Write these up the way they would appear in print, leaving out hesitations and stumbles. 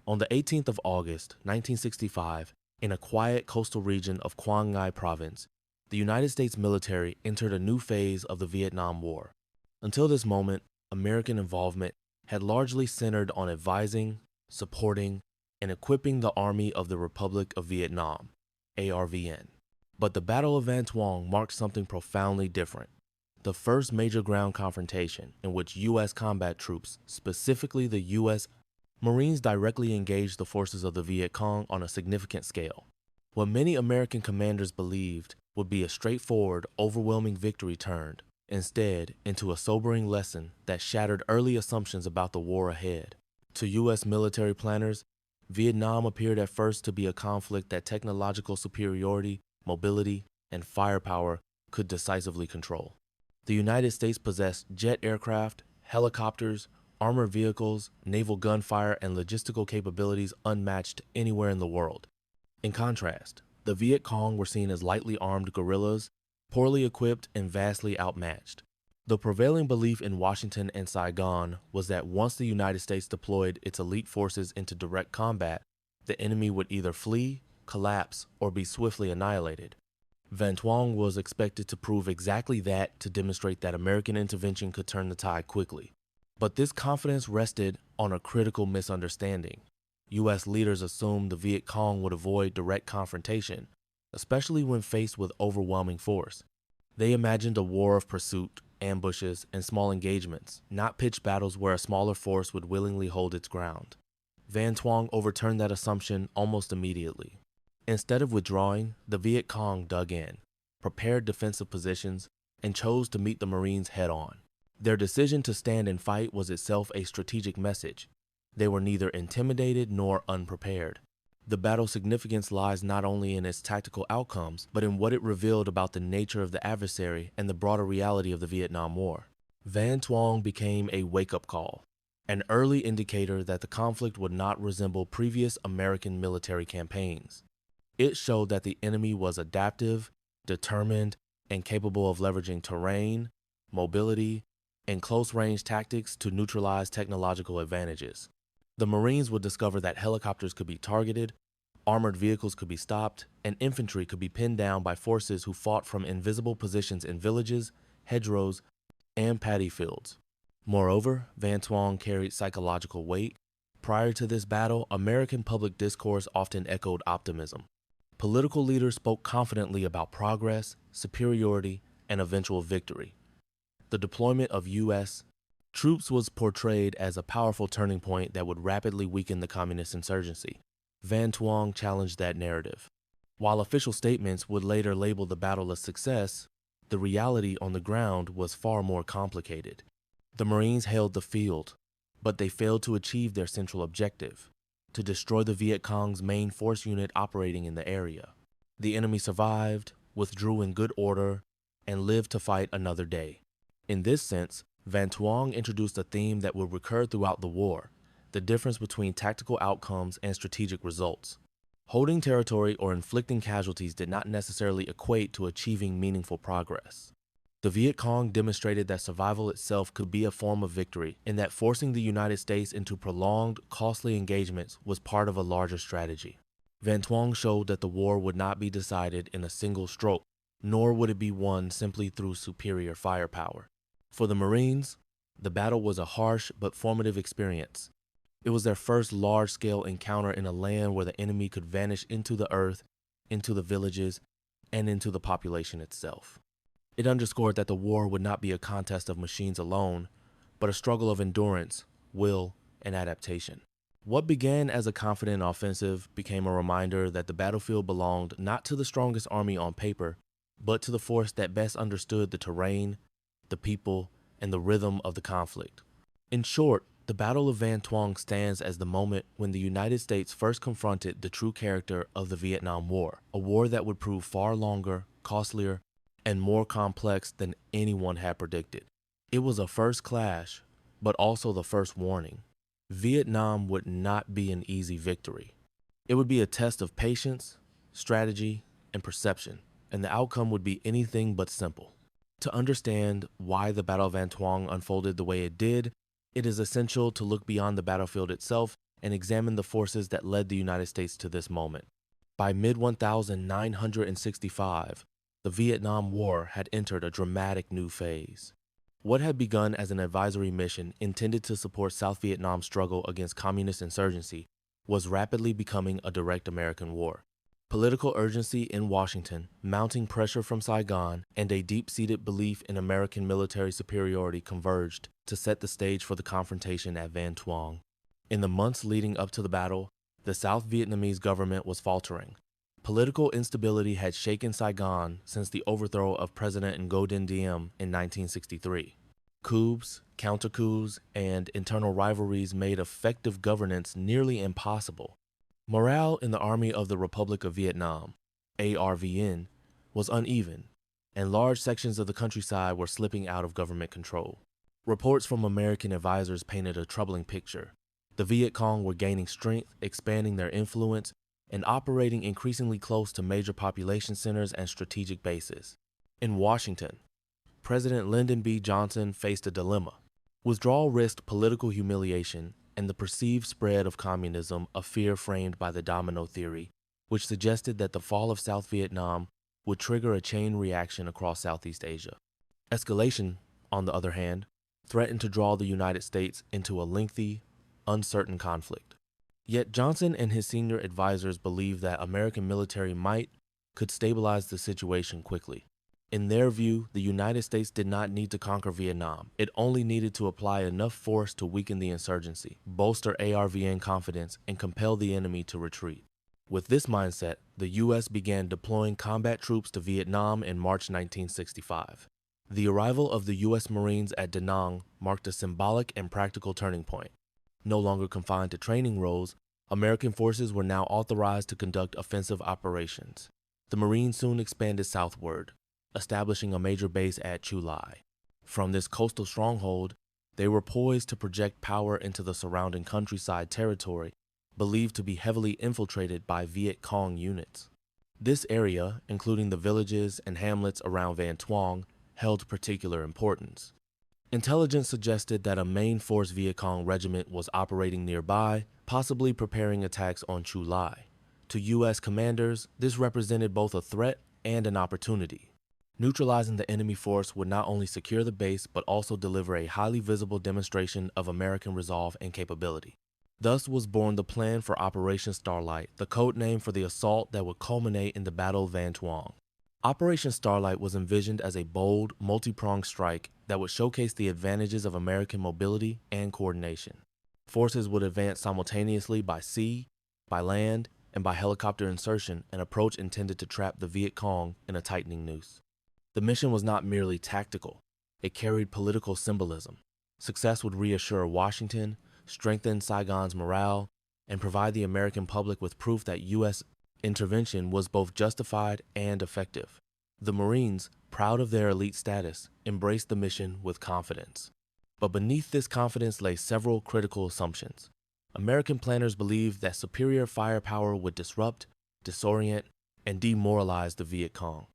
On the 18th of August, 1965, in a quiet coastal region of Quang Ngai Province, the United States military entered a new phase of the Vietnam War. Until this moment, American involvement had largely centered on advising, supporting, and equipping the Army of the Republic of Vietnam, ARVN. But the Battle of Van Tuong marked something profoundly different. The first major ground confrontation in which U.S. combat troops, specifically the U.S. Marines, directly engaged the forces of the Viet Cong on a significant scale. What many American commanders believed would be a straightforward, overwhelming victory turned, instead, into a sobering lesson that shattered early assumptions about the war ahead. To U.S. military planners, Vietnam appeared at first to be a conflict that technological superiority, mobility, and firepower could decisively control. The United States possessed jet aircraft, helicopters, armored vehicles, naval gunfire, and logistical capabilities unmatched anywhere in the world. In contrast, the Viet Cong were seen as lightly armed guerrillas, poorly equipped and vastly outmatched. The prevailing belief in Washington and Saigon was that once the United States deployed its elite forces into direct combat, the enemy would either flee, collapse, or be swiftly annihilated. Van Tuong was expected to prove exactly that, to demonstrate that American intervention could turn the tide quickly. But this confidence rested on a critical misunderstanding. U.S. leaders assumed the Viet Cong would avoid direct confrontation, especially when faced with overwhelming force. They imagined a war of pursuit, ambushes, and small engagements, not pitched battles where a smaller force would willingly hold its ground. Van Tuong overturned that assumption almost immediately. Instead of withdrawing, the Viet Cong dug in, prepared defensive positions, and chose to meet the Marines head-on. Their decision to stand and fight was itself a strategic message. They were neither intimidated nor unprepared. The battle's significance lies not only in its tactical outcomes, but in what it revealed about the nature of the adversary and the broader reality of the Vietnam War. Van Tuong became a wake-up call, an early indicator that the conflict would not resemble previous American military campaigns. It showed that the enemy was adaptive, determined, and capable of leveraging terrain, mobility, and close-range tactics to neutralize technological advantages. The Marines would discover that helicopters could be targeted, armored vehicles could be stopped, and infantry could be pinned down by forces who fought from invisible positions in villages, hedgerows, and paddy fields. Moreover, Van Tuong carried psychological weight. Prior to this battle, American public discourse often echoed optimism. Political leaders spoke confidently about progress, superiority, and eventual victory. The deployment of U.S. troops was portrayed as a powerful turning point that would rapidly weaken the communist insurgency. Van Tuong challenged that narrative. While official statements would later label the battle a success, the reality on the ground was far more complicated. The Marines held the field, but they failed to achieve their central objective: to destroy the Viet Cong's main force unit operating in the area. The enemy survived, withdrew in good order, and lived to fight another day. In this sense, Van Tuong introduced a theme that would recur throughout the war: the difference between tactical outcomes and strategic results. Holding territory or inflicting casualties did not necessarily equate to achieving meaningful progress. The Viet Cong demonstrated that survival itself could be a form of victory, and that forcing the United States into prolonged, costly engagements was part of a larger strategy. Van Tuong showed that the war would not be decided in a single stroke, nor would it be won simply through superior firepower. For the Marines, the battle was a harsh but formative experience. It was their first large-scale encounter in a land where the enemy could vanish into the earth, into the villages, and into the population itself. It underscored that the war would not be a contest of machines alone, but a struggle of endurance, will, and adaptation. What began as a confident offensive became a reminder that the battlefield belonged not to the strongest army on paper, but to the force that best understood the terrain, the people, and the rhythm of the conflict. In short, the Battle of Van Tuong stands as the moment when the United States first confronted the true character of the Vietnam War, a war that would prove far longer, costlier, and more complex than anyone had predicted. It was a first clash, but also the first warning. Vietnam would not be an easy victory. It would be a test of patience, strategy, and perception, and the outcome would be anything but simple. To understand why the Battle of Van Tuong unfolded the way it did, it is essential to look beyond the battlefield itself and examine the forces that led the United States to this moment. By mid-1965, the Vietnam War had entered a dramatic new phase. What had begun as an advisory mission intended to support South Vietnam's struggle against communist insurgency was rapidly becoming a direct American war. Political urgency in Washington, mounting pressure from Saigon, and a deep-seated belief in American military superiority converged to set the stage for the confrontation at Van Tuong. In the months leading up to the battle, the South Vietnamese government was faltering. Political instability had shaken Saigon since the overthrow of President Ngo Dinh Diem in 1963. Coups, counter-coups, and internal rivalries made effective governance nearly impossible. Morale in the Army of the Republic of Vietnam, ARVN, was uneven, and large sections of the countryside were slipping out of government control. Reports from American advisors painted a troubling picture. The Viet Cong were gaining strength, expanding their influence, and operating increasingly close to major population centers and strategic bases. In Washington, President Lyndon B. Johnson faced a dilemma. Withdrawal risked political humiliation and the perceived spread of communism, a fear framed by the domino theory, which suggested that the fall of South Vietnam would trigger a chain reaction across Southeast Asia. Escalation, on the other hand, threatened to draw the United States into a lengthy, uncertain conflict. Yet Johnson and his senior advisors believed that American military might could stabilize the situation quickly. In their view, the United States did not need to conquer Vietnam. It only needed to apply enough force to weaken the insurgency, bolster ARVN confidence, and compel the enemy to retreat. With this mindset, the U.S. began deploying combat troops to Vietnam in March 1965. The arrival of the U.S. Marines at Da Nang marked a symbolic and practical turning point. No longer confined to training roles, American forces were now authorized to conduct offensive operations. The Marines soon expanded southward, establishing a major base at Chu Lai. From this coastal stronghold, they were poised to project power into the surrounding countryside territory, believed to be heavily infiltrated by Viet Cong units. This area, including the villages and hamlets around Van Tuong, held particular importance. Intelligence suggested that a main force Viet Cong regiment was operating nearby, possibly preparing attacks on Chu Lai. To U.S. commanders, this represented both a threat and an opportunity. Neutralizing the enemy force would not only secure the base but also deliver a highly visible demonstration of American resolve and capability. Thus was born the plan for Operation Starlight, the code name for the assault that would culminate in the Battle of Van Tuong. Operation Starlight was envisioned as a bold, multi-pronged strike that would showcase the advantages of American mobility and coordination. Forces would advance simultaneously by sea, by land, and by helicopter insertion, an approach intended to trap the Viet Cong in a tightening noose. The mission was not merely tactical. It carried political symbolism. Success would reassure Washington, strengthen Saigon's morale, and provide the American public with proof that U.S. intervention was both justified and effective. The Marines, proud of their elite status, embraced the mission with confidence. But beneath this confidence lay several critical assumptions. American planners believed that superior firepower would disrupt, disorient, and demoralize the Viet Cong.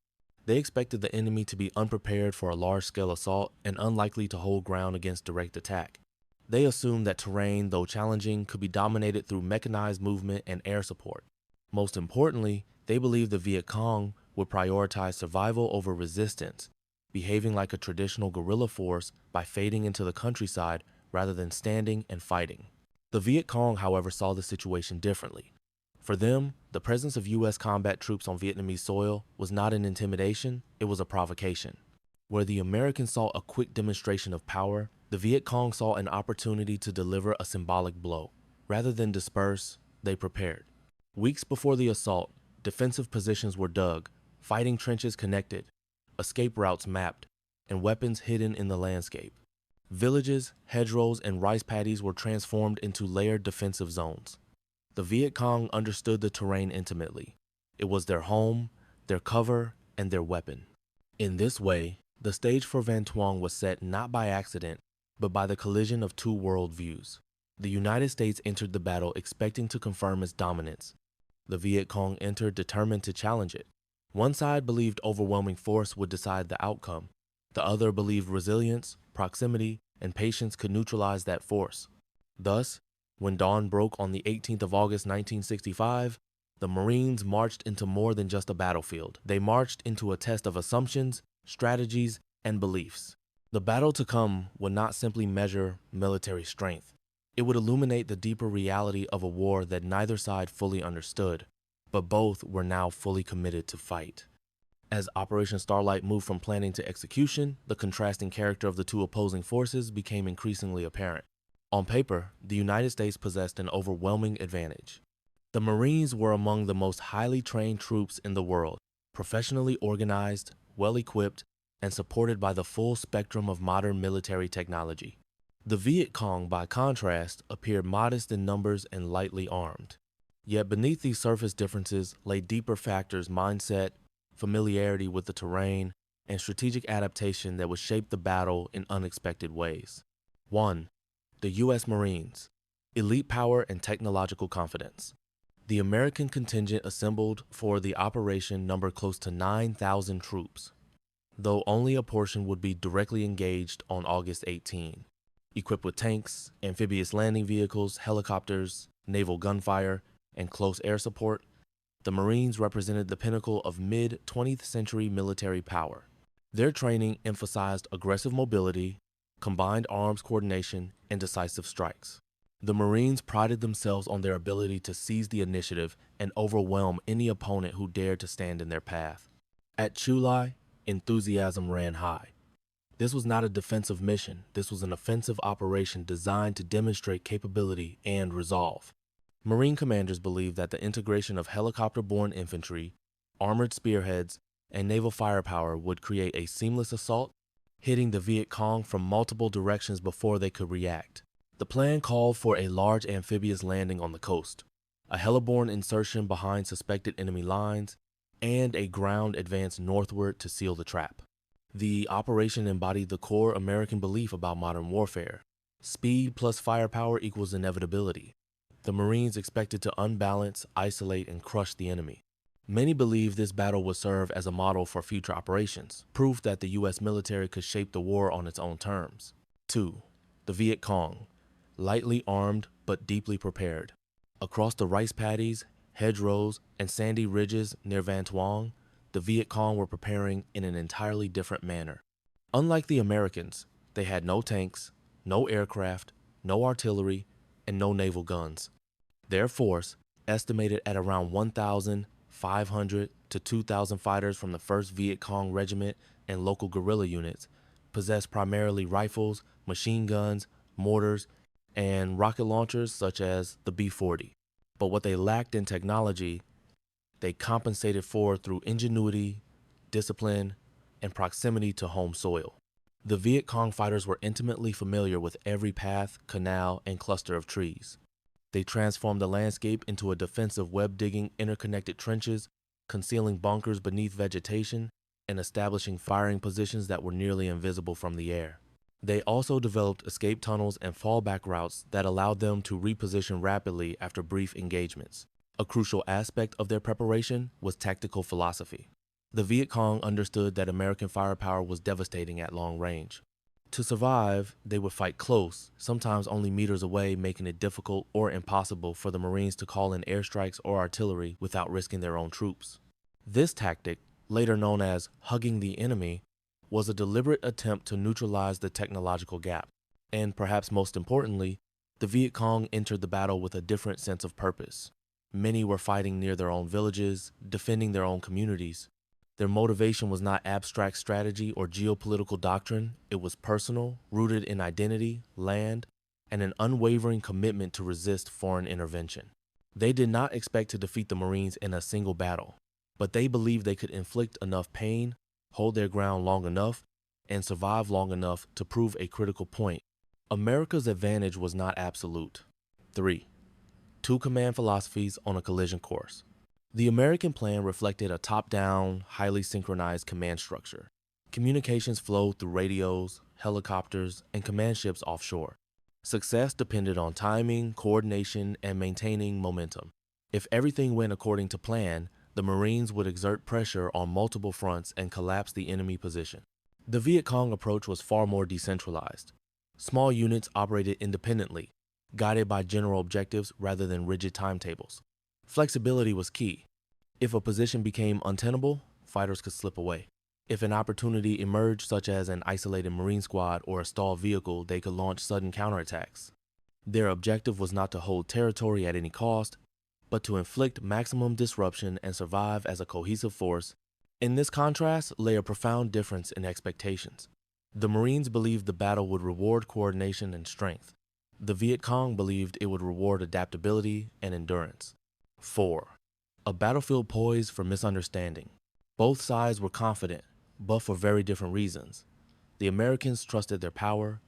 They expected the enemy to be unprepared for a large-scale assault and unlikely to hold ground against direct attack. They assumed that terrain, though challenging, could be dominated through mechanized movement and air support. Most importantly, they believed the Viet Cong would prioritize survival over resistance, behaving like a traditional guerrilla force by fading into the countryside rather than standing and fighting. The Viet Cong, however, saw the situation differently. For them, the presence of U.S. combat troops on Vietnamese soil was not an intimidation, it was a provocation. Where the Americans saw a quick demonstration of power, the Viet Cong saw an opportunity to deliver a symbolic blow. Rather than disperse, they prepared. Weeks before the assault, defensive positions were dug, fighting trenches connected, escape routes mapped, and weapons hidden in the landscape. Villages, hedgerows, and rice paddies were transformed into layered defensive zones. The Viet Cong understood the terrain intimately. It was their home, their cover, and their weapon. In this way, the stage for Van Tuong was set not by accident, but by the collision of two worldviews. The United States entered the battle expecting to confirm its dominance. The Viet Cong entered determined to challenge it. One side believed overwhelming force would decide the outcome. The other believed resilience, proximity, and patience could neutralize that force. Thus, When dawn broke on the 18th of August 1965, the Marines marched into more than just a battlefield. They marched into a test of assumptions, strategies, and beliefs. The battle to come would not simply measure military strength. It would illuminate the deeper reality of a war that neither side fully understood, but both were now fully committed to fight. As Operation Starlight moved from planning to execution, the contrasting character of the two opposing forces became increasingly apparent. On paper, the United States possessed an overwhelming advantage. The Marines were among the most highly trained troops in the world, professionally organized, well-equipped, and supported by the full spectrum of modern military technology. The Viet Cong, by contrast, appeared modest in numbers and lightly armed. Yet beneath these surface differences lay deeper factors: mindset, familiarity with the terrain, and strategic adaptation that would shape the battle in unexpected ways. 1. The U.S. Marines. Elite power and technological confidence. The American contingent assembled for the operation numbered close to 9,000 troops, though only a portion would be directly engaged on August 18. Equipped with tanks, amphibious landing vehicles, helicopters, naval gunfire, and close air support, the Marines represented the pinnacle of mid-20th century military power. Their training emphasized aggressive mobility, combined arms coordination, and decisive strikes. The Marines prided themselves on their ability to seize the initiative and overwhelm any opponent who dared to stand in their path. At Chu Lai, enthusiasm ran high. This was not a defensive mission. This was an offensive operation designed to demonstrate capability and resolve. Marine commanders believed that the integration of helicopter-borne infantry, armored spearheads, and naval firepower would create a seamless assault, hitting the Viet Cong from multiple directions before they could react. The plan called for a large amphibious landing on the coast, a heliborne insertion behind suspected enemy lines, and a ground advance northward to seal the trap. The operation embodied the core American belief about modern warfare. Speed plus firepower equals inevitability. The Marines expected to unbalance, isolate, and crush the enemy. Many believe this battle would serve as a model for future operations, proof that the U.S. military could shape the war on its own terms. 2. The Viet Cong. Lightly armed but deeply prepared. Across the rice paddies, hedgerows, and sandy ridges near Van Tuong, the Viet Cong were preparing in an entirely different manner. Unlike the Americans, they had no tanks, no aircraft, no artillery, and no naval guns. Their force, estimated at around 1,500 to 2,000 fighters from the 1st Viet Cong Regiment and local guerrilla units, possessed primarily rifles, machine guns, mortars, and rocket launchers such as the B-40. But what they lacked in technology, they compensated for through ingenuity, discipline, and proximity to home soil. The Viet Cong fighters were intimately familiar with every path, canal, and cluster of trees. They transformed the landscape into a defensive web-digging interconnected trenches, concealing bunkers beneath vegetation, and establishing firing positions that were nearly invisible from the air. They also developed escape tunnels and fallback routes that allowed them to reposition rapidly after brief engagements. A crucial aspect of their preparation was tactical philosophy. The Viet Cong understood that American firepower was devastating at long range. To survive, they would fight close, sometimes only meters away, making it difficult or impossible for the Marines to call in airstrikes or artillery without risking their own troops. This tactic, later known as hugging the enemy, was a deliberate attempt to neutralize the technological gap. And perhaps most importantly, the Viet Cong entered the battle with a different sense of purpose. Many were fighting near their own villages, defending their own communities. Their motivation was not abstract strategy or geopolitical doctrine. It was personal, rooted in identity, land, and an unwavering commitment to resist foreign intervention. They did not expect to defeat the Marines in a single battle, but they believed they could inflict enough pain, hold their ground long enough, and survive long enough to prove a critical point. America's advantage was not absolute. 3. Two command philosophies on a collision course. The American plan reflected a top-down, highly synchronized command structure. Communications flowed through radios, helicopters, and command ships offshore. Success depended on timing, coordination, and maintaining momentum. If everything went according to plan, the Marines would exert pressure on multiple fronts and collapse the enemy position. The Viet Cong approach was far more decentralized. Small units operated independently, guided by general objectives rather than rigid timetables. Flexibility was key. If a position became untenable, fighters could slip away. If an opportunity emerged, such as an isolated Marine squad or a stalled vehicle, they could launch sudden counterattacks. Their objective was not to hold territory at any cost, but to inflict maximum disruption and survive as a cohesive force. In this contrast lay a profound difference in expectations. The Marines believed the battle would reward coordination and strength. The Viet Cong believed it would reward adaptability and endurance. 4. A battlefield poised for misunderstanding. Both sides were confident, but for very different reasons. The Americans trusted their power.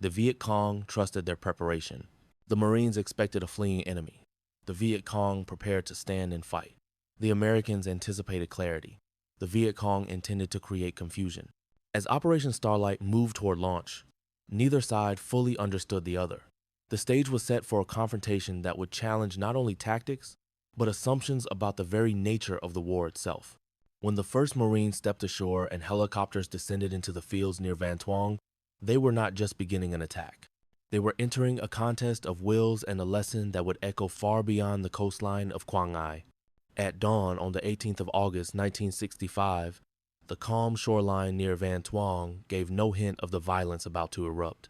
The Viet Cong trusted their preparation. The Marines expected a fleeing enemy. The Viet Cong prepared to stand and fight. The Americans anticipated clarity. The Viet Cong intended to create confusion. As Operation Starlight moved toward launch, neither side fully understood the other. The stage was set for a confrontation that would challenge not only tactics, but assumptions about the very nature of the war itself. When the first Marines stepped ashore and helicopters descended into the fields near Van Tuong, they were not just beginning an attack. They were entering a contest of wills and a lesson that would echo far beyond the coastline of Quang Ngai. At dawn on the 18th of August 1965, the calm shoreline near Van Tuong gave no hint of the violence about to erupt.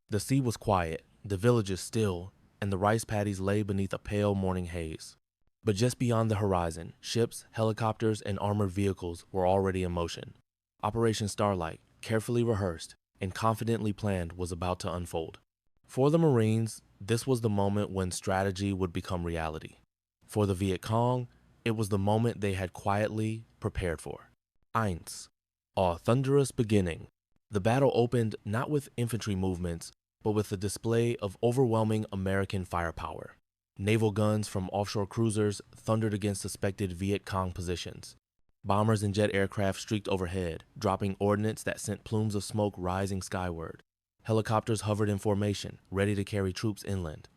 The sea was quiet, the villages still, and the rice paddies lay beneath a pale morning haze. But just beyond the horizon, ships, helicopters, and armored vehicles were already in motion. Operation Starlight, carefully rehearsed and confidently planned, was about to unfold. For the Marines, this was the moment when strategy would become reality. For the Viet Cong, it was the moment they had quietly prepared for. Eins, a thunderous beginning. The battle opened not with infantry movements, but with the display of overwhelming American firepower. Naval guns from offshore cruisers thundered against suspected Viet Cong positions. Bombers and jet aircraft streaked overhead, dropping ordnance that sent plumes of smoke rising skyward. Helicopters hovered in formation, ready to carry troops inland.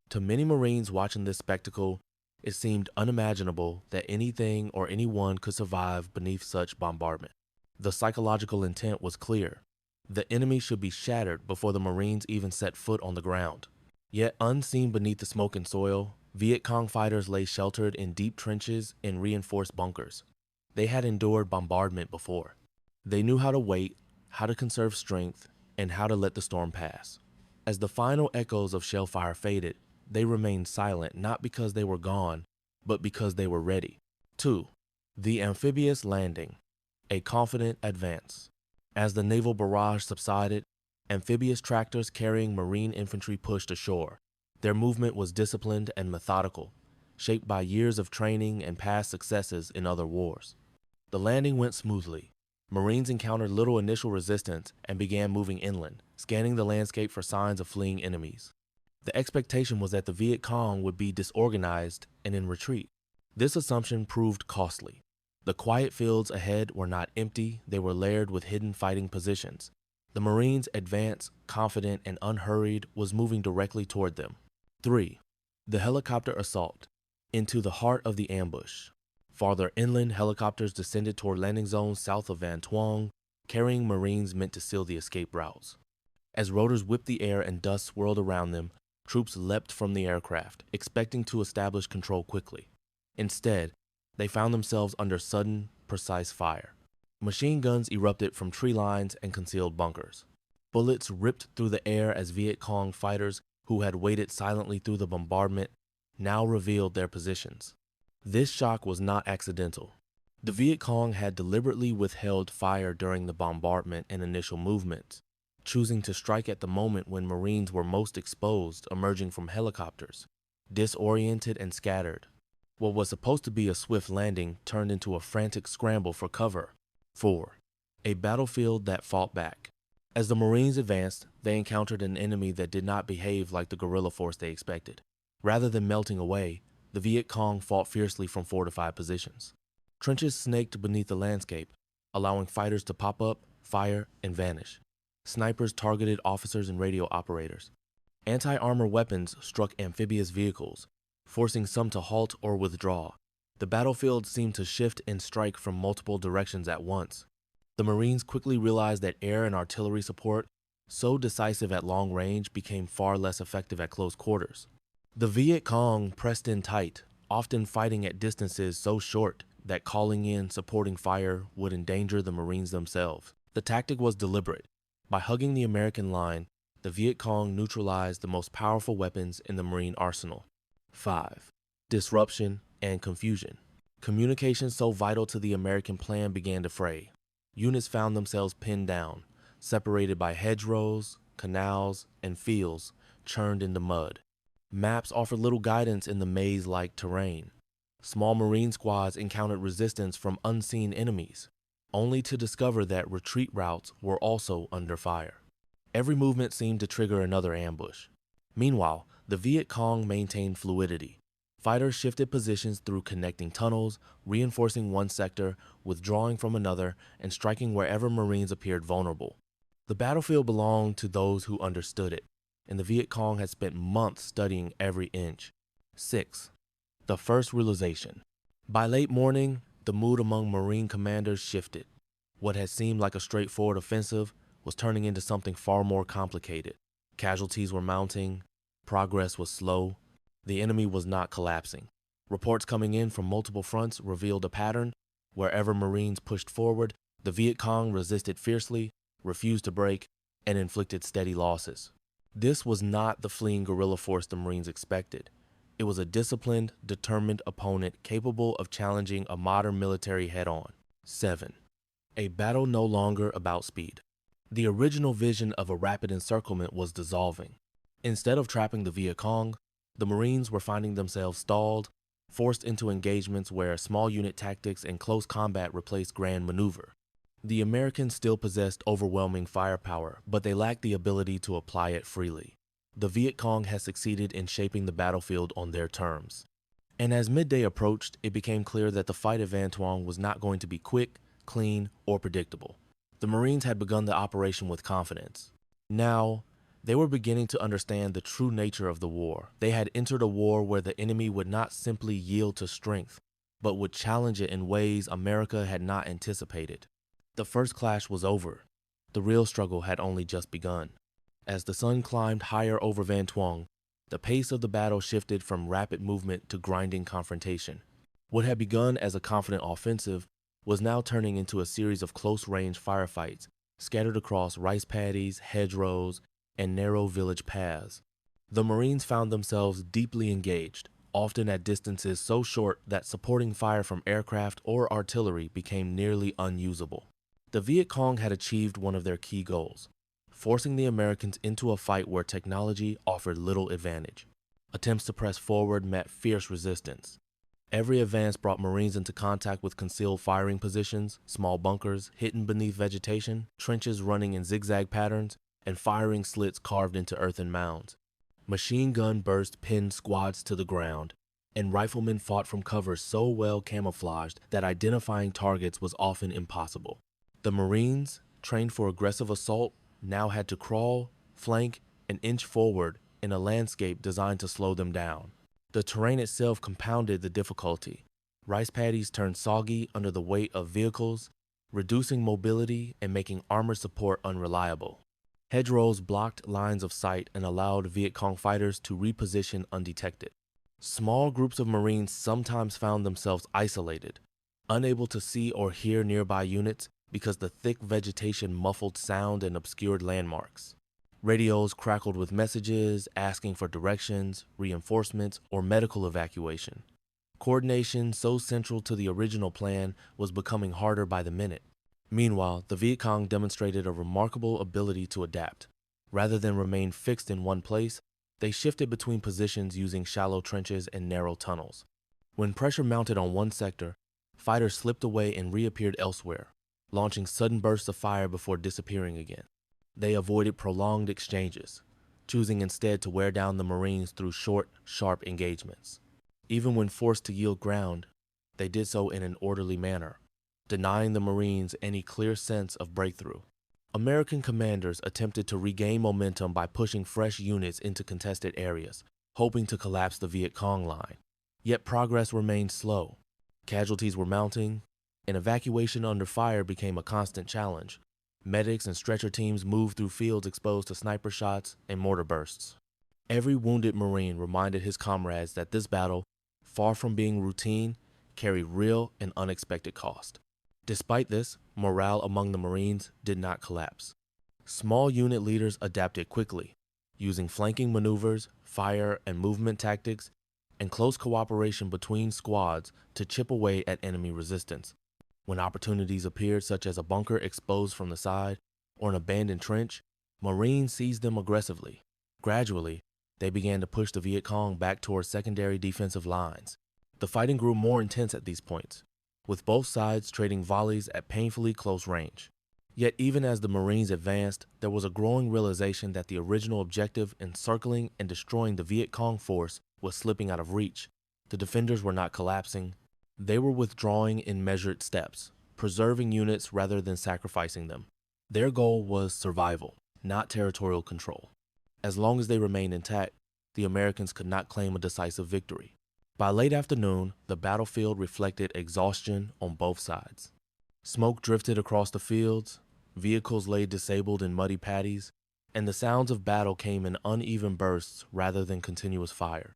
To many Marines watching this spectacle, it seemed unimaginable that anything or anyone could survive beneath such bombardment. The psychological intent was clear. The enemy should be shattered before the Marines even set foot on the ground. Yet unseen beneath the smoke and soil, Viet Cong fighters lay sheltered in deep trenches and reinforced bunkers. They had endured bombardment before. They knew how to wait, how to conserve strength, and how to let the storm pass. As the final echoes of shellfire faded, they remained silent not because they were gone, but because they were ready. 2. The amphibious landing, a confident advance. As the naval barrage subsided, amphibious tractors carrying Marine infantry pushed ashore. Their movement was disciplined and methodical, shaped by years of training and past successes in other wars. The landing went smoothly. Marines encountered little initial resistance and began moving inland, scanning the landscape for signs of fleeing enemies. The expectation was that the Viet Cong would be disorganized and in retreat. This assumption proved costly. The quiet fields ahead were not empty, they were layered with hidden fighting positions. The Marines' advance, confident and unhurried, was moving directly toward them. 3. The helicopter assault, into the heart of the ambush. Farther inland, helicopters descended toward landing zones south of Van Tuong, carrying Marines meant to seal the escape routes. As rotors whipped the air and dust swirled around them, troops leapt from the aircraft, expecting to establish control quickly. Instead, they found themselves under sudden, precise fire. Machine guns erupted from tree lines and concealed bunkers. Bullets ripped through the air as Viet Cong fighters who had waited silently through the bombardment now revealed their positions. This shock was not accidental. The Viet Cong had deliberately withheld fire during the bombardment and initial movements, choosing to strike at the moment when Marines were most exposed, emerging from helicopters, disoriented and scattered. What was supposed to be a swift landing turned into a frantic scramble for cover. 4. A battlefield that fought back. As the Marines advanced, they encountered an enemy that did not behave like the guerrilla force they expected. Rather than melting away, the Viet Cong fought fiercely from fortified positions. Trenches snaked beneath the landscape, allowing fighters to pop up, fire, and vanish. Snipers targeted officers and radio operators. Anti-armor weapons struck amphibious vehicles, forcing some to halt or withdraw. The battlefield seemed to shift and strike from multiple directions at once. The Marines quickly realized that air and artillery support so decisive at long range became far less effective at close quarters. The Viet Cong pressed in tight, often fighting at distances so short that calling in supporting fire would endanger the Marines themselves. The tactic was deliberate. By hugging the American line, the Viet Cong neutralized the most powerful weapons in the Marine arsenal. 5. Disruption and confusion. Communication so vital to the American plan began to fray. Units found themselves pinned down, separated by hedgerows, canals, and fields churned into mud. Maps offered little guidance in the maze-like terrain. Small Marine squads encountered resistance from unseen enemies, only to discover that retreat routes were also under fire. Every movement seemed to trigger another ambush. Meanwhile, the Viet Cong maintained fluidity. Fighters shifted positions through connecting tunnels, reinforcing one sector, withdrawing from another, and striking wherever Marines appeared vulnerable. The battlefield belonged to those who understood it, and the Viet Cong had spent months studying every inch. 6. The first realization. By late morning, the mood among Marine commanders shifted. What had seemed like a straightforward offensive was turning into something far more complicated. Casualties were mounting, progress was slow, the enemy was not collapsing. Reports coming in from multiple fronts revealed a pattern. Wherever Marines pushed forward, the Viet Cong resisted fiercely, refused to break, and inflicted steady losses. This was not the fleeing guerrilla force the Marines expected. It was a disciplined, determined opponent capable of challenging a modern military head-on. 7. A battle no longer about speed. The original vision of a rapid encirclement was dissolving. Instead of trapping the Viet Cong, the Marines were finding themselves stalled, forced into engagements where small unit tactics and close combat replaced grand maneuver. The Americans still possessed overwhelming firepower, but they lacked the ability to apply it freely. The Viet Cong had succeeded in shaping the battlefield on their terms. And as midday approached, it became clear that the fight at Van Tuong was not going to be quick, clean, or predictable. The Marines had begun the operation with confidence. Now, they were beginning to understand the true nature of the war. They had entered a war where the enemy would not simply yield to strength, but would challenge it in ways America had not anticipated. The first clash was over. The real struggle had only just begun. As the sun climbed higher over Van Tuong, the pace of the battle shifted from rapid movement to grinding confrontation. What had begun as a confident offensive was now turning into a series of close-range firefights scattered across rice paddies, hedgerows, and narrow village paths. The Marines found themselves deeply engaged, often at distances so short that supporting fire from aircraft or artillery became nearly unusable. The Viet Cong had achieved one of their key goals, forcing the Americans into a fight where technology offered little advantage. Attempts to press forward met fierce resistance. Every advance brought Marines into contact with concealed firing positions, small bunkers hidden beneath vegetation, trenches running in zigzag patterns, and firing slits carved into earthen mounds. Machine gun bursts pinned squads to the ground, and riflemen fought from cover so well camouflaged that identifying targets was often impossible. The Marines, trained for aggressive assault, now had to crawl, flank, and inch forward in a landscape designed to slow them down. The terrain itself compounded the difficulty. Rice paddies turned soggy under the weight of vehicles, reducing mobility and making armor support unreliable. Hedgerows blocked lines of sight and allowed Viet Cong fighters to reposition undetected. Small groups of Marines sometimes found themselves isolated, unable to see or hear nearby units because the thick vegetation muffled sound and obscured landmarks. Radios crackled with messages asking for directions, reinforcements, or medical evacuation. Coordination, so central to the original plan, was becoming harder by the minute. Meanwhile, the Viet Cong demonstrated a remarkable ability to adapt. Rather than remain fixed in one place, they shifted between positions using shallow trenches and narrow tunnels. When pressure mounted on one sector, fighters slipped away and reappeared elsewhere, launching sudden bursts of fire before disappearing again. They avoided prolonged exchanges, choosing instead to wear down the Marines through short, sharp engagements. Even when forced to yield ground, they did so in an orderly manner, denying the Marines any clear sense of breakthrough. American commanders attempted to regain momentum by pushing fresh units into contested areas, hoping to collapse the Viet Cong line. Yet progress remained slow. Casualties were mounting, and evacuation under fire became a constant challenge. Medics and stretcher teams moved through fields exposed to sniper shots and mortar bursts. Every wounded Marine reminded his comrades that this battle, far from being routine, carried real and unexpected cost. Despite this, morale among the Marines did not collapse. Small unit leaders adapted quickly, using flanking maneuvers, fire and movement tactics, and close cooperation between squads to chip away at enemy resistance. When opportunities appeared, such as a bunker exposed from the side or an abandoned trench, Marines seized them aggressively. Gradually, they began to push the Viet Cong back towards secondary defensive lines. The fighting grew more intense at these points, with both sides trading volleys at painfully close range. Yet even as the Marines advanced, there was a growing realization that the original objective, encircling and destroying the Viet Cong force, was slipping out of reach. The defenders were not collapsing. They were withdrawing in measured steps, preserving units rather than sacrificing them. Their goal was survival, not territorial control. As long as they remained intact, the Americans could not claim a decisive victory. By late afternoon, the battlefield reflected exhaustion on both sides. Smoke drifted across the fields, vehicles lay disabled in muddy paddies, and the sounds of battle came in uneven bursts rather than continuous fire.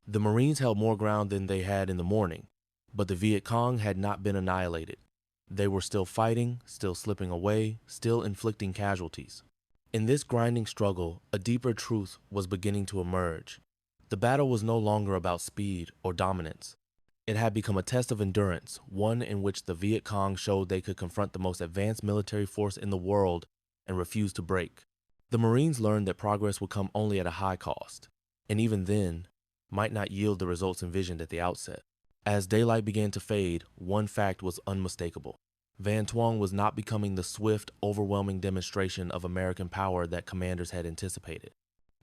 The Marines held more ground than they had in the morning, but the Viet Cong had not been annihilated. They were still fighting, still slipping away, still inflicting casualties. In this grinding struggle, a deeper truth was beginning to emerge. The battle was no longer about speed or dominance. It had become a test of endurance, one in which the Viet Cong showed they could confront the most advanced military force in the world and refuse to break. The Marines learned that progress would come only at a high cost, and even then, might not yield the results envisioned at the outset. As daylight began to fade, one fact was unmistakable. Van Tuong was not becoming the swift, overwhelming demonstration of American power that commanders had anticipated.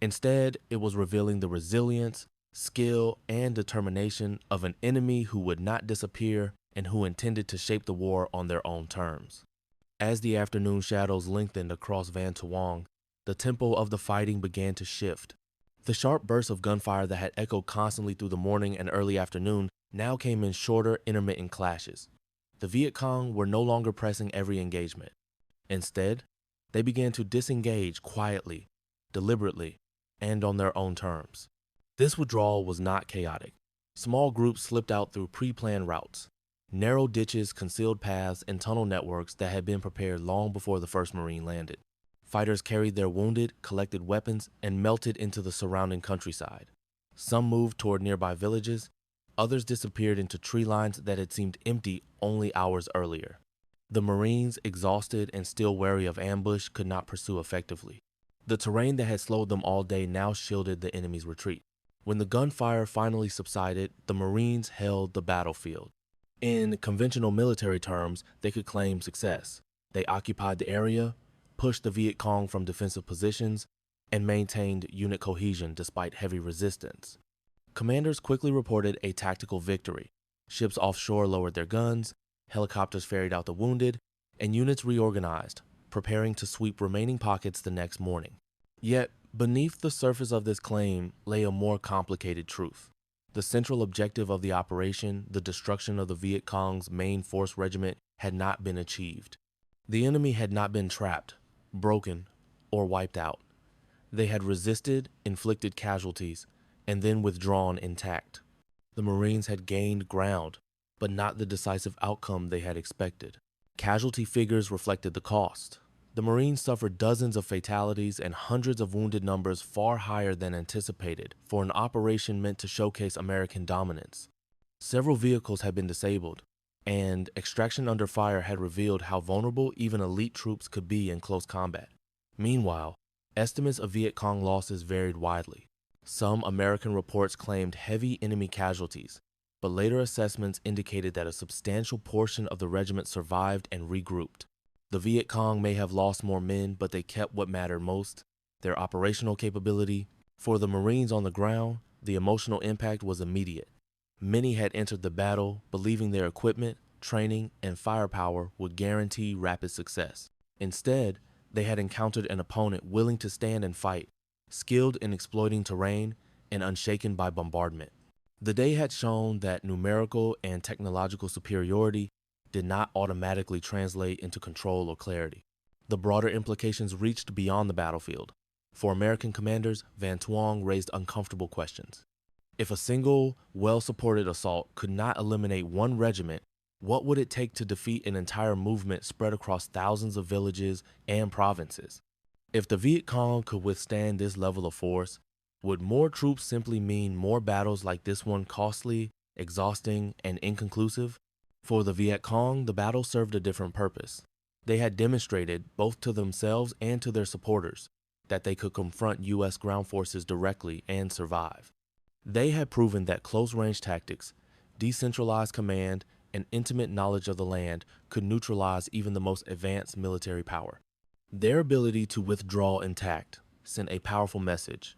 Instead, it was revealing the resilience, skill, and determination of an enemy who would not disappear and who intended to shape the war on their own terms. As the afternoon shadows lengthened across Van Tuong, the tempo of the fighting began to shift. The sharp bursts of gunfire that had echoed constantly through the morning and early afternoon now came in shorter, intermittent clashes. The Viet Cong were no longer pressing every engagement. Instead, they began to disengage quietly, deliberately, and on their own terms. This withdrawal was not chaotic. Small groups slipped out through pre-planned routes, narrow ditches, concealed paths, and tunnel networks that had been prepared long before the first Marine landed. Fighters carried their wounded, collected weapons, and melted into the surrounding countryside. Some moved toward nearby villages, others disappeared into tree lines that had seemed empty only hours earlier. The Marines, exhausted and still wary of ambush, could not pursue effectively. The terrain that had slowed them all day now shielded the enemy's retreat. When the gunfire finally subsided, the Marines held the battlefield. In conventional military terms, they could claim success. They occupied the area, pushed the Viet Cong from defensive positions, and maintained unit cohesion despite heavy resistance. Commanders quickly reported a tactical victory. Ships offshore lowered their guns, helicopters ferried out the wounded, and units reorganized, preparing to sweep remaining pockets the next morning. Yet, beneath the surface of this claim lay a more complicated truth. The central objective of the operation, the destruction of the Viet Cong's main force regiment, had not been achieved. The enemy had not been trapped, broken, or wiped out. They had resisted, inflicted casualties, and then withdrawn intact. The Marines had gained ground, but not the decisive outcome they had expected. Casualty figures reflected the cost. The Marines suffered dozens of fatalities and hundreds of wounded, numbers far higher than anticipated for an operation meant to showcase American dominance. Several vehicles had been disabled, and extraction under fire had revealed how vulnerable even elite troops could be in close combat. Meanwhile, estimates of Viet Cong losses varied widely. Some American reports claimed heavy enemy casualties, but later assessments indicated that a substantial portion of the regiment survived and regrouped. The Viet Cong may have lost more men, but they kept what mattered most, their operational capability. For the Marines on the ground, the emotional impact was immediate. Many had entered the battle believing their equipment, training, and firepower would guarantee rapid success. Instead, they had encountered an opponent willing to stand and fight, skilled in exploiting terrain, and unshaken by bombardment. The day had shown that numerical and technological superiority did not automatically translate into control or clarity. the broader implications reached beyond the battlefield. For American commanders, Van Tuong raised uncomfortable questions. If a single, well-supported assault could not eliminate one regiment, what would it take to defeat an entire movement spread across thousands of villages and provinces? If the Viet Cong could withstand this level of force, would more troops simply mean more battles like this one costly, exhausting, and inconclusive? For the Viet Cong, the battle served a different purpose. They had demonstrated, both to themselves and to their supporters, that they could confront U.S. ground forces directly and survive. They had proven that close-range tactics, decentralized command, and intimate knowledge of the land could neutralize even the most advanced military power. Their ability to withdraw intact sent a powerful message.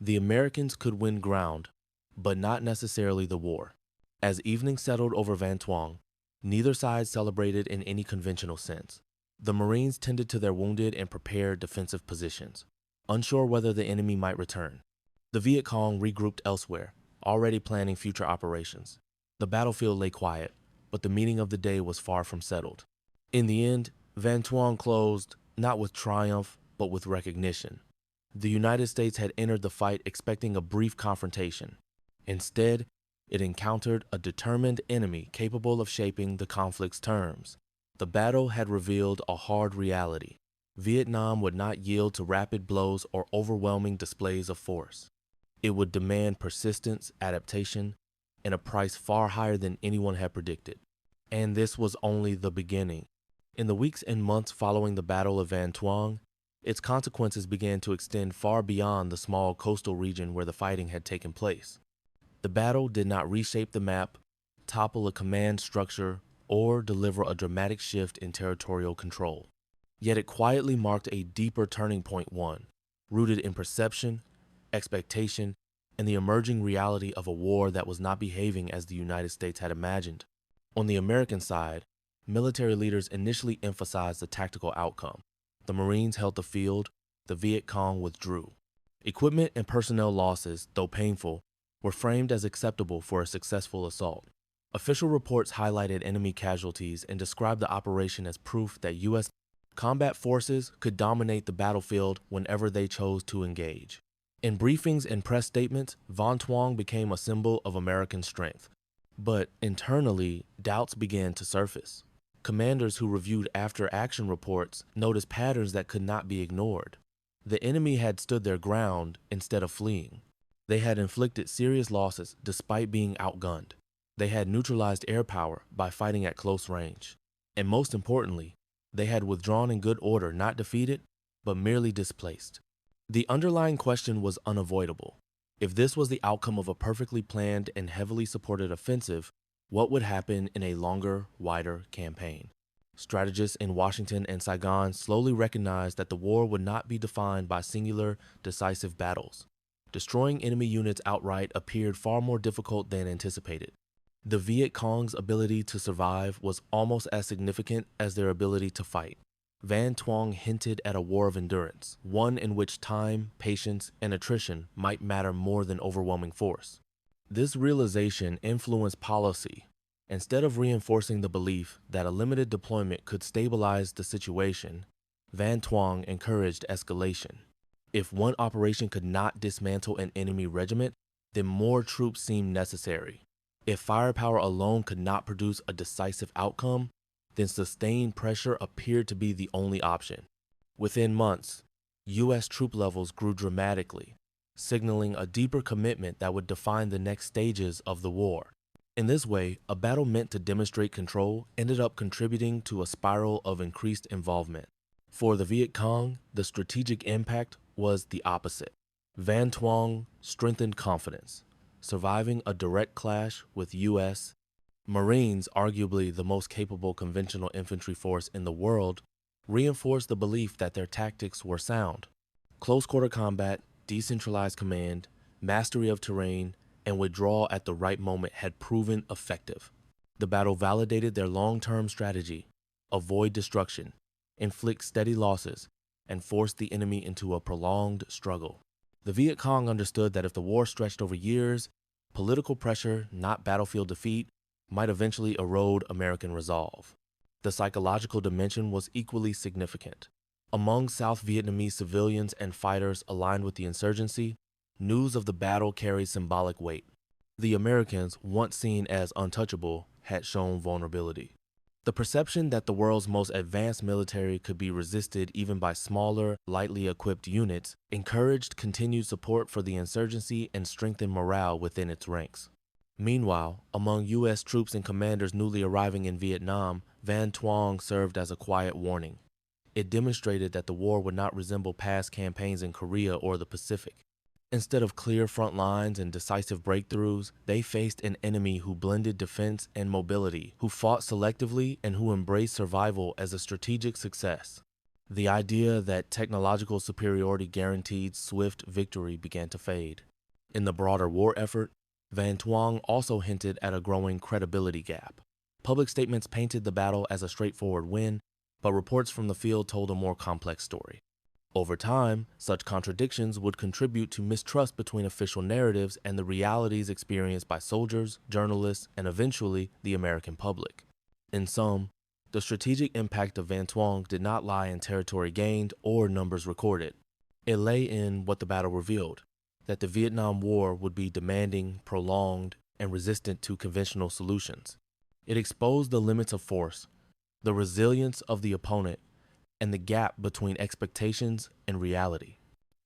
The Americans could win ground, but not necessarily the war. As evening settled over Van Tuong, neither side celebrated in any conventional sense. The Marines tended to their wounded and prepared defensive positions, unsure whether the enemy might return. The Viet Cong regrouped elsewhere, already planning future operations. The battlefield lay quiet, but the meaning of the day was far from settled. In the end, Van Tuong closed not with triumph, but with recognition. The United States had entered the fight expecting a brief confrontation. Instead, it encountered a determined enemy capable of shaping the conflict's terms. The battle had revealed a hard reality. Vietnam would not yield to rapid blows or overwhelming displays of force. It would demand persistence, adaptation, and a price far higher than anyone had predicted. And this was only the beginning. In the weeks and months following the Battle of Van Tuong, its consequences began to extend far beyond the small coastal region where the fighting had taken place. The battle did not reshape the map, topple a command structure, or deliver a dramatic shift in territorial control. Yet it quietly marked a deeper turning point, one rooted in perception, expectation, and the emerging reality of a war that was not behaving as the United States had imagined. On the American side, military leaders initially emphasized the tactical outcome. The Marines held the field, the Viet Cong withdrew. Equipment and personnel losses, though painful, were framed as acceptable for a successful assault. Official reports highlighted enemy casualties and described the operation as proof that U.S. combat forces could dominate the battlefield whenever they chose to engage. In briefings and press statements, Van Tuong became a symbol of American strength. But internally, doubts began to surface. Commanders who reviewed after-action reports noticed patterns that could not be ignored. The enemy had stood their ground instead of fleeing. They had inflicted serious losses despite being outgunned. They had neutralized air power by fighting at close range. And most importantly, they had withdrawn in good order, not defeated, but merely displaced. The underlying question was unavoidable. If this was the outcome of a perfectly planned and heavily supported offensive, what would happen in a longer, wider campaign? Strategists in Washington and Saigon slowly recognized that the war would not be defined by singular, decisive battles. Destroying enemy units outright appeared far more difficult than anticipated. The Viet Cong's ability to survive was almost as significant as their ability to fight. Van Tuong hinted at a war of endurance, one in which time, patience, and attrition might matter more than overwhelming force. This realization influenced policy. Instead of reinforcing the belief that a limited deployment could stabilize the situation, Van Tuong encouraged escalation. If one operation could not dismantle an enemy regiment, then more troops seemed necessary. If firepower alone could not produce a decisive outcome, then sustained pressure appeared to be the only option. Within months, U.S. troop levels grew dramatically, signaling a deeper commitment that would define the next stages of the war. In this way, a battle meant to demonstrate control ended up contributing to a spiral of increased involvement. For the Viet Cong, the strategic impact was the opposite. Van Tuong strengthened confidence, surviving a direct clash with U.S. Marines, arguably the most capable conventional infantry force in the world, reinforced the belief that their tactics were sound. Close-quarter combat, decentralized command, mastery of terrain, and withdrawal at the right moment had proven effective. The battle validated their long-term strategy: avoid destruction, inflict steady losses, and force the enemy into a prolonged struggle. The Viet Cong understood that if the war stretched over years, political pressure, not battlefield defeat, might eventually erode American resolve. The psychological dimension was equally significant. Among South Vietnamese civilians and fighters aligned with the insurgency, news of the battle carried symbolic weight. The Americans, once seen as untouchable, had shown vulnerability. The perception that the world's most advanced military could be resisted even by smaller, lightly equipped units encouraged continued support for the insurgency and strengthened morale within its ranks. Meanwhile, among U.S. troops and commanders newly arriving in Vietnam, Van Tuong served as a quiet warning. It demonstrated that the war would not resemble past campaigns in Korea or the Pacific. Instead of clear front lines and decisive breakthroughs, they faced an enemy who blended defense and mobility, who fought selectively, and who embraced survival as a strategic success. The idea that technological superiority guaranteed swift victory began to fade. In the broader war effort, Van Tuong also hinted at a growing credibility gap. Public statements painted the battle as a straightforward win, but reports from the field told a more complex story. Over time, such contradictions would contribute to mistrust between official narratives and the realities experienced by soldiers, journalists, and eventually the American public. In sum, the strategic impact of Van Tuong did not lie in territory gained or numbers recorded. It lay in what the battle revealed, that the Vietnam War would be demanding, prolonged, and resistant to conventional solutions. It exposed the limits of force, the resilience of the opponent, and the gap between expectations and reality.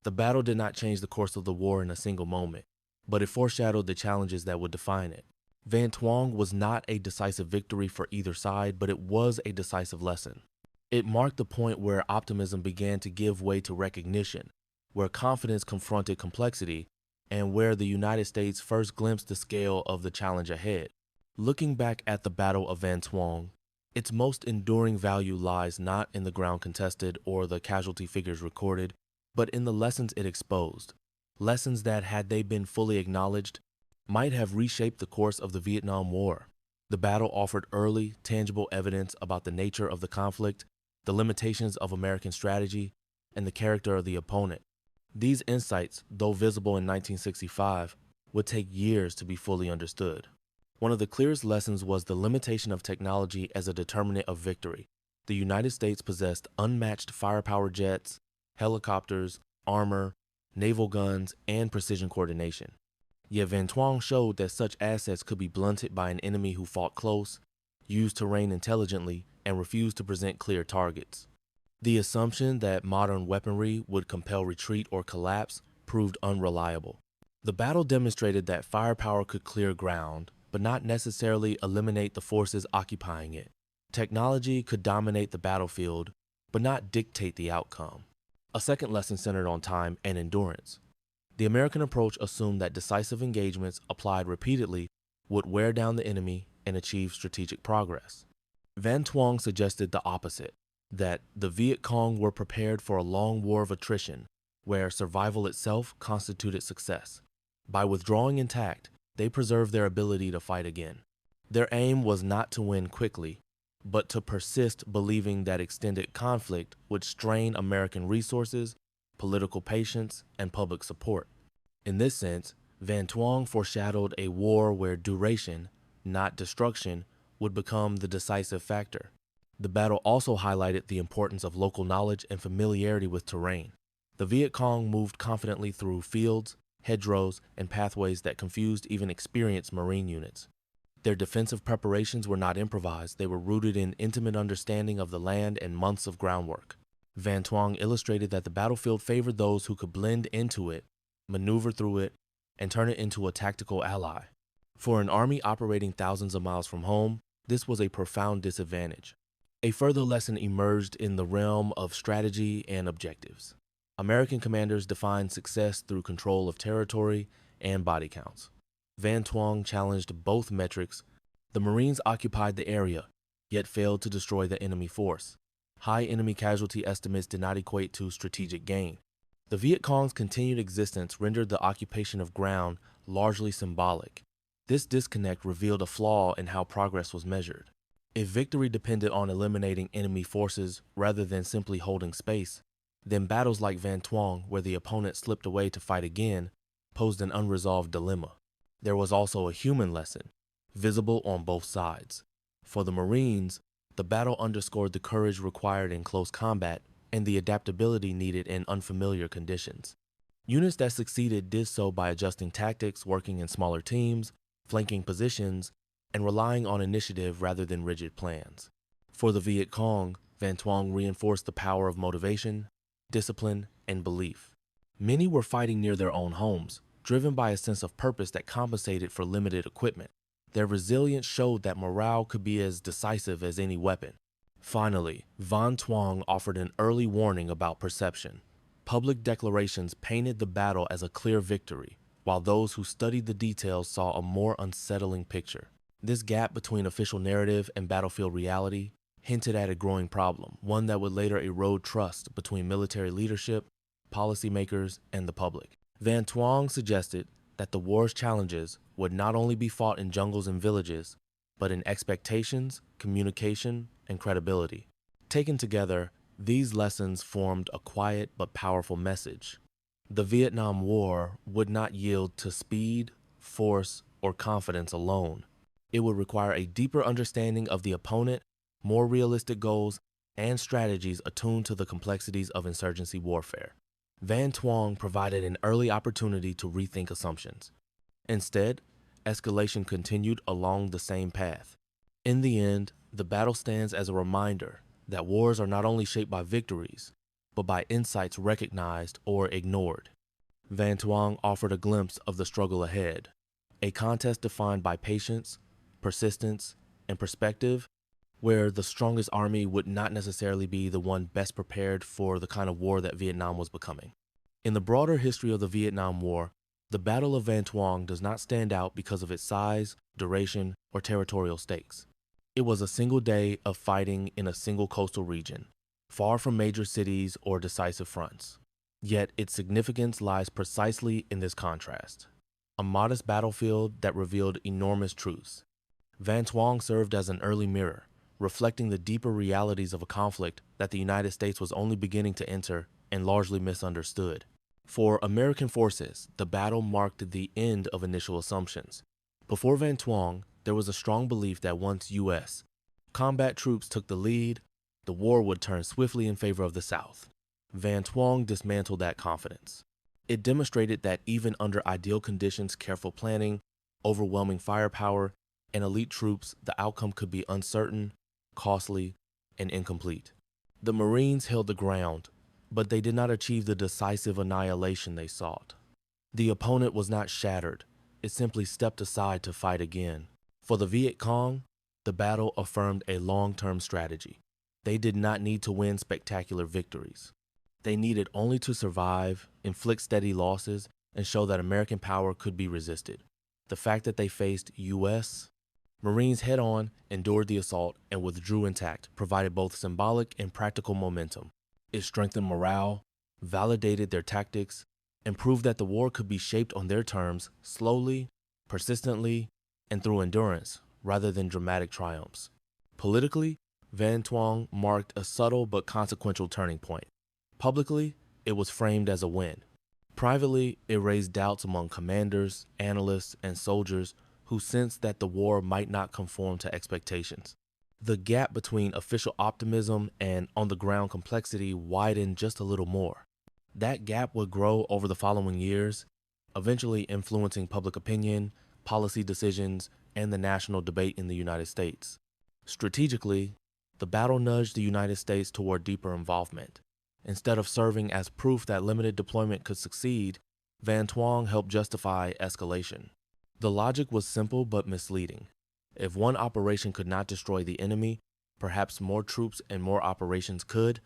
The battle did not change the course of the war in a single moment, but it foreshadowed the challenges that would define it. Van Tuong was not a decisive victory for either side, but it was a decisive lesson. It marked the point where optimism began to give way to recognition, where confidence confronted complexity, and where the United States first glimpsed the scale of the challenge ahead. Looking back at the Battle of Van Tuong, its most enduring value lies not in the ground contested or the casualty figures recorded, but in the lessons it exposed. Lessons that, had they been fully acknowledged, might have reshaped the course of the Vietnam War. The battle offered early, tangible evidence about the nature of the conflict, the limitations of American strategy, and the character of the opponent. These insights, though visible in 1965, would take years to be fully understood. One of the clearest lessons was the limitation of technology as a determinant of victory. The United States possessed unmatched firepower jets, helicopters, armor, naval guns, and precision coordination. Yet Van Tuong showed that such assets could be blunted by an enemy who fought close, used terrain intelligently, and refused to present clear targets. The assumption that modern weaponry would compel retreat or collapse proved unreliable. The battle demonstrated that firepower could clear ground, but not necessarily eliminate the forces occupying it. Technology could dominate the battlefield, but not dictate the outcome. A second lesson centered on time and endurance. The American approach assumed that decisive engagements applied repeatedly would wear down the enemy and achieve strategic progress. Van Tuong suggested the opposite, that the Viet Cong were prepared for a long war of attrition, where survival itself constituted success. By withdrawing intact, they preserved their ability to fight again. Their aim was not to win quickly, but to persist, believing that extended conflict would strain American resources, political patience, and public support. In this sense, Van Tuong foreshadowed a war where duration, not destruction, would become the decisive factor. The battle also highlighted the importance of local knowledge and familiarity with terrain. The Viet Cong moved confidently through fields, hedgerows, and pathways that confused even experienced Marine units. Their defensive preparations were not improvised, they were rooted in intimate understanding of the land and months of groundwork. Van Tuong illustrated that the battlefield favored those who could blend into it, maneuver through it, and turn it into a tactical ally. For an army operating thousands of miles from home, this was a profound disadvantage. A further lesson emerged in the realm of strategy and objectives. American commanders defined success through control of territory and body counts. Van Tuong challenged both metrics. The Marines occupied the area, yet failed to destroy the enemy force. High enemy casualty estimates did not equate to strategic gain. The Viet Cong's continued existence rendered the occupation of ground largely symbolic. This disconnect revealed a flaw in how progress was measured. If victory depended on eliminating enemy forces rather than simply holding space, then battles like Van Tuong, where the opponent slipped away to fight again, posed an unresolved dilemma. There was also a human lesson, visible on both sides. For the Marines, the battle underscored the courage required in close combat, and the adaptability needed in unfamiliar conditions. Units that succeeded did so by adjusting tactics, working in smaller teams, flanking positions, and relying on initiative rather than rigid plans. For the Viet Cong, Van Tuong reinforced the power of motivation, discipline, and belief. Many were fighting near their own homes, driven by a sense of purpose that compensated for limited equipment. Their resilience showed that morale could be as decisive as any weapon. Finally, Van Tuong offered an early warning about perception. Public declarations painted the battle as a clear victory, while those who studied the details saw a more unsettling picture. This gap between official narrative and battlefield reality hinted at a growing problem, one that would later erode trust between military leadership, policymakers, and the public. Van Tuong suggested that the war's challenges would not only be fought in jungles and villages, but in expectations, communication, and credibility. Taken together, these lessons formed a quiet but powerful message. The Vietnam War would not yield to speed, force, or confidence alone. It would require a deeper understanding of the opponent, more realistic goals, and strategies attuned to the complexities of insurgency warfare. Van Tuong provided an early opportunity to rethink assumptions. Instead, escalation continued along the same path. In the end, the battle stands as a reminder that wars are not only shaped by victories, but by insights recognized or ignored. Van Tuong offered a glimpse of the struggle ahead, a contest defined by patience, persistence, and perspective, where the strongest army would not necessarily be the one best prepared for the kind of war that Vietnam was becoming. In the broader history of the Vietnam War, the Battle of Van Tuong does not stand out because of its size, duration, or territorial stakes. It was a single day of fighting in a single coastal region, far from major cities or decisive fronts. Yet its significance lies precisely in this contrast. A modest battlefield that revealed enormous truths. Van Tuong served as an early mirror, reflecting the deeper realities of a conflict that the United States was only beginning to enter and largely misunderstood. For American forces, the battle marked the end of initial assumptions. Before Van Tuong, there was a strong belief that once U.S. combat troops took the lead, the war would turn swiftly in favor of the South. Van Tuong dismantled that confidence. It demonstrated that even under ideal conditions, careful planning, overwhelming firepower, and elite troops, the outcome could be uncertain, costly, and incomplete. The Marines held the ground, but they did not achieve the decisive annihilation they sought. The opponent was not shattered, it simply stepped aside to fight again. For the Viet Cong, the battle affirmed a long-term strategy. They did not need to win spectacular victories. They needed only to survive, inflict steady losses, and show that American power could be resisted. The fact that they faced U.S. Marines head-on, endured the assault, and withdrew intact provided both symbolic and practical momentum. It strengthened morale, validated their tactics, and proved that the war could be shaped on their terms slowly, persistently, and through endurance rather than dramatic triumphs. Politically, Van Tuong marked a subtle but consequential turning point. Publicly, it was framed as a win. Privately, it raised doubts among commanders, analysts, and soldiers who sensed that the war might not conform to expectations. The gap between official optimism and on-the-ground complexity widened just a little more. That gap would grow over the following years, eventually influencing public opinion, policy decisions, and the national debate in the United States. Strategically, the battle nudged the United States toward deeper involvement. Instead of serving as proof that limited deployment could succeed, Van Tuong helped justify escalation. The logic was simple but misleading. If one operation could not destroy the enemy, perhaps more troops and more operations could.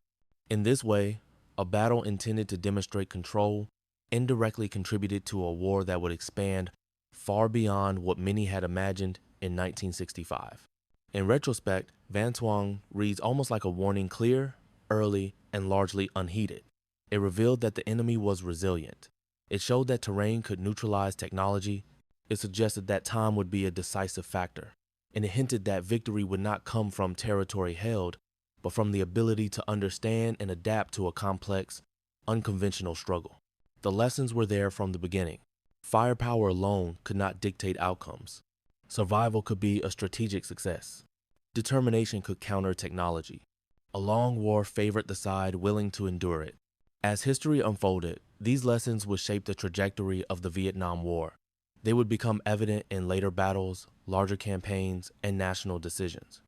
In this way, a battle intended to demonstrate control indirectly contributed to a war that would expand far beyond what many had imagined in 1965. In retrospect, Van Tuong reads almost like a warning, clear, early, and largely unheeded. It revealed that the enemy was resilient. It showed that terrain could neutralize technology. It suggested that time would be a decisive factor. And it hinted that victory would not come from territory held, but from the ability to understand and adapt to a complex, unconventional struggle. The lessons were there from the beginning. Firepower alone could not dictate outcomes. Survival could be a strategic success. Determination could counter technology. A long war favored the side willing to endure it. As history unfolded, these lessons would shape the trajectory of the Vietnam War. They would become evident in later battles, larger campaigns, and national decisions.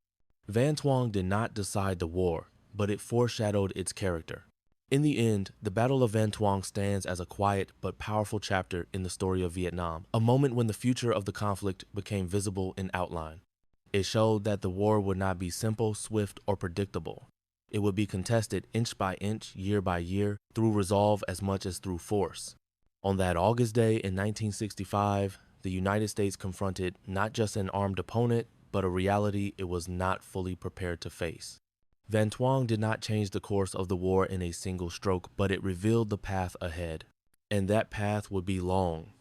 Van Tuong did not decide the war, but it foreshadowed its character. In the end, the Battle of Van Tuong stands as a quiet but powerful chapter in the story of Vietnam, a moment when the future of the conflict became visible in outline. It showed that the war would not be simple, swift, or predictable. It would be contested inch by inch, year by year, through resolve as much as through force. On that August day in 1965, the United States confronted not just an armed opponent, but a reality it was not fully prepared to face. Van Tuong did not change the course of the war in a single stroke, but it revealed the path ahead. And that path would be long,